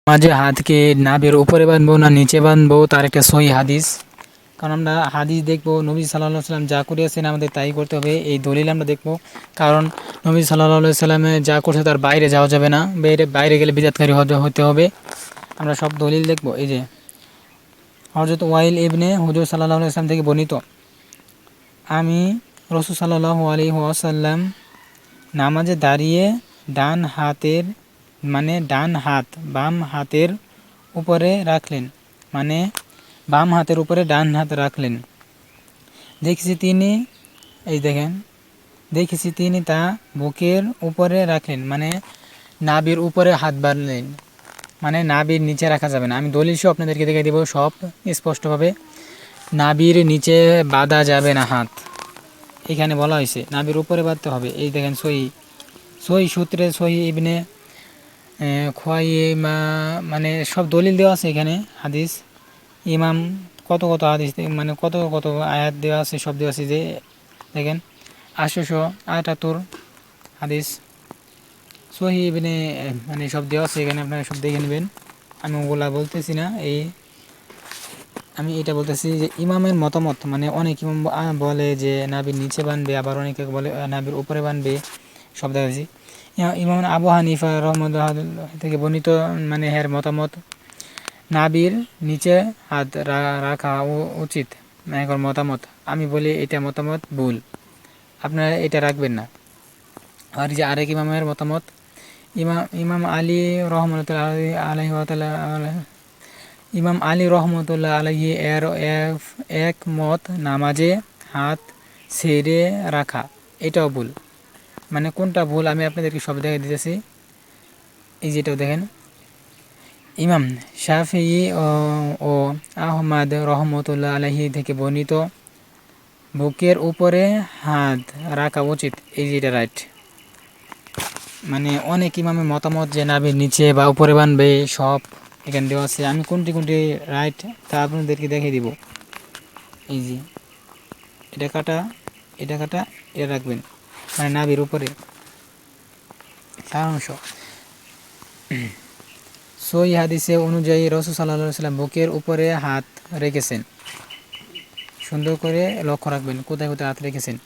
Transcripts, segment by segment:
মাঝে হাতকে নাভির উপরে বাঁধবো না নিচে বাঁধবো তার একটা সহি হাদিস। কারণ আমরা হাদিস দেখবো, নবী সাল্লাল্লাহু আলাইহি সাল্লাম যা করিয়েছেন আমাদের তাই করতে হবে, এই দলিল আমরা দেখবো। কারণ নবী সাল্লাল্লাহু আলাইহি সাল্লামে যা করছে তার বাইরে যাওয়া যাবে না, বাইরে গেলে বিদআতকারী হতে হবে। আমরা সব দলিল দেখবো। এই যে হযরত ওয়াইল ইবনে হুজর সাল্লাল্লাহু আলাইহি সাল্লাম থেকে বর্ণিত, আমি রাসূল সাল্লাল্লাহু আলাইহি ওয়াসাল্লাম নামাজে দাঁড়িয়ে ডান হাতের ডান হাত বাম হাতের উপরে রাখলেন, বাম হাতের উপরে ডান হাত রাখলেন। দেখেছি তিনি তা বুকের উপরে রাখলেন, নাভির উপরে হাত বাঁধলেন, নাভির নিচে রাখা যাবে না। আমি দলিল সহ আপনাদেরকে দেখে দেব সব স্পষ্টভাবে। নাভির নিচে বাঁধা যাবে না হাত, এখানে বলা হয়েছে নাভির উপরে বাঁধতে হবে। এই দেখেন সহি সূত্রে সহি ইবনে খোয়াইমা সব দলিল দেওয়া আছে এখানে। হাদিস ইমাম কত হাদিস কত আয়াত দেওয়া আছে, সব দেওয়া আছে। যে দেখেন 878 হাদিস সহি ইবনে সব দেওয়া আছে এখানে, আপনারা সব দেখে নেবেন। আমি ওগুলা বলতেছি না, আমি এটা বলতেছি যে ইমামের মতামত। অনেক ইমাম বলে যে নাভির নিচে বানবে, আবার অনেকে বলে নাভির উপরে বানবে, সব দেখাচ্ছি। ইমাম আবু হানিফা রহমতুল্লাহ থেকে বর্ণিত এর মতামত নাভির নিচে হাত রাখা উচিত, একর মতামত। আমি বলি এটা মতামত ভুল, আপনারা এটা রাখবেন না। আর যে আরেক ইমামের মতামত ইমাম আলী রহমতুল্লাহ আলাইহি ইমাম আলী রহমতুল্লাহ আলাইহি এর এক মত নামাজে হাত ছেড়ে রাখা, এটাও ভুল। কোনটা ভুল আমি আপনাদেরকে সব দেখে দিতেছি। এই যেটাও দেখেন, ইমাম শাফিঈ ও আহমদ রহমতুল্লাহ আলাইহি থেকে বর্ণিত বুকের উপরে হাত রাখা উচিত, এই যেটা রাইট। অনেক ইমামের মতামত যে নাভির নিচে বা উপরে বানবে, সব এখানে দেওয়া আছে। আমি কোনটি রাইট তা আপনাদেরকে দেখিয়ে দিব। এই যে এটা কাটা এটা রাখবেন, নাভির উপরে সারাংশ। সহিহ হাদিসে অনুযায়ী রাসূল সাল্লাল্লাহু আলাইহি ওয়াসাল্লাম বুকের উপরে হাত রেখেছেন। সুন্দর করে লক্ষ্য রাখবেন কোথায় হাত রেখেছেন।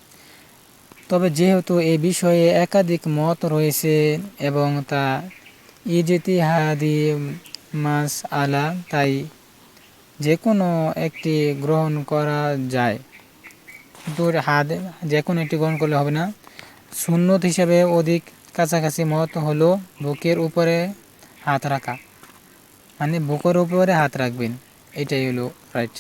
তবে যেহেতু এই বিষয়ে একাধিক মত রয়েছে এবং তা ইজতিহাদি মাসআলা, তাই যে কোনো একটি গ্রহণ করা যায়, কিন্তু হাত যে কোনো একটি গ্রহণ করলে হবে না। সুন্নত হিসাবে অধিক কাছাকাছি মত হলো বুকের উপরে হাত রাখা, বুকের উপরে হাত রাখবেন, এটাই হলো রাইট।